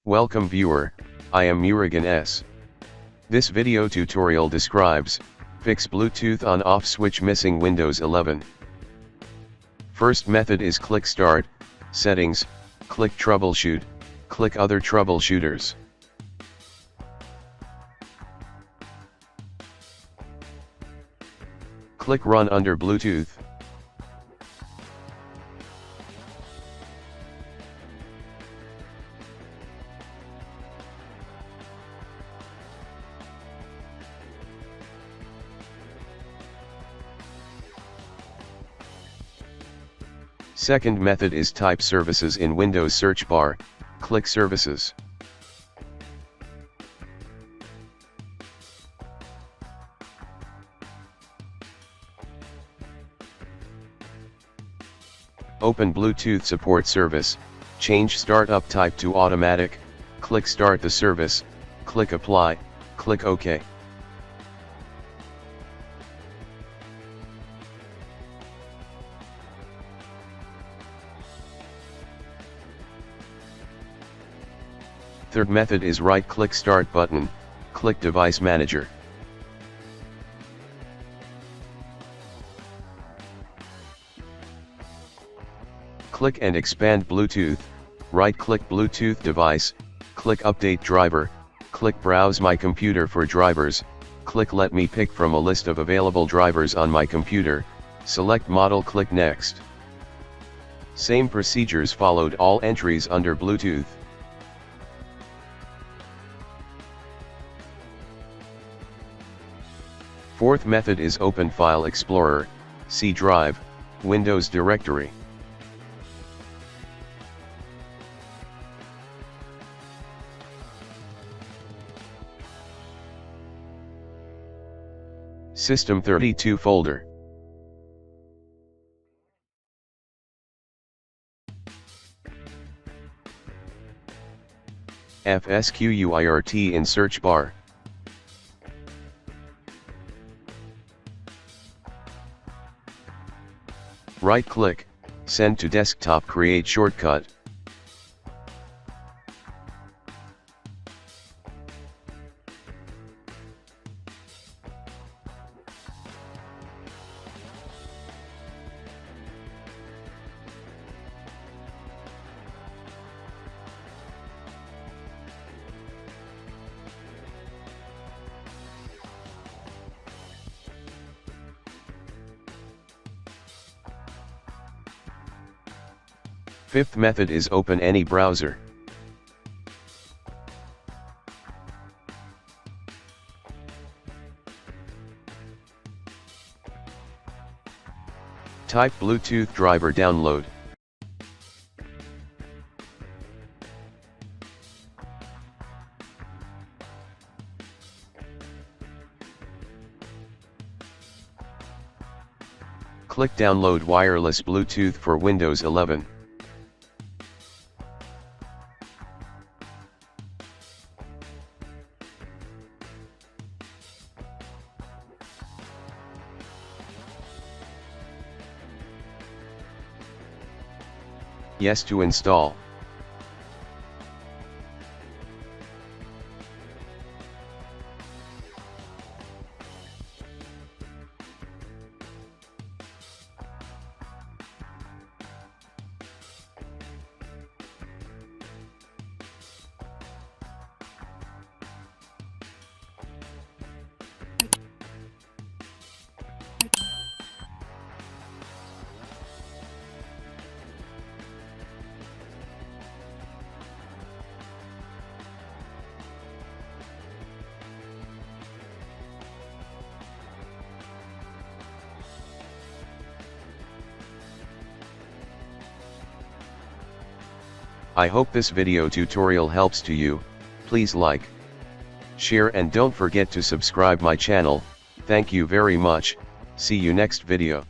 Welcome viewer, I am Murugan S. This video tutorial describes, fix Bluetooth on-off switch missing Windows 11. First method is click Start, Settings, click Troubleshoot, click Other Troubleshooters. Click Run under Bluetooth. Second method is type Services in Windows search bar, click Services. Open Bluetooth Support Service, change Startup type to Automatic, click Start the service, click Apply, click OK. Third method is right-click Start button, click Device Manager. Click and expand Bluetooth, right-click Bluetooth device, click Update Driver, click Browse My Computer for drivers, click Let me pick from a list of available drivers on my computer, select Model, click Next. Same procedures followed all entries under Bluetooth. Fourth method is open File Explorer, C Drive, Windows Directory. System 32 folder. FSQUIRT in search bar. Right-click, Send to Desktop, create shortcut. Fifth method is open any browser. Type Bluetooth driver download. Click Download wireless Bluetooth for Windows 11. Yes to install. I hope this video tutorial helps to you. Please like, share and don't forget to subscribe my channel. Thank you very much. See you next video.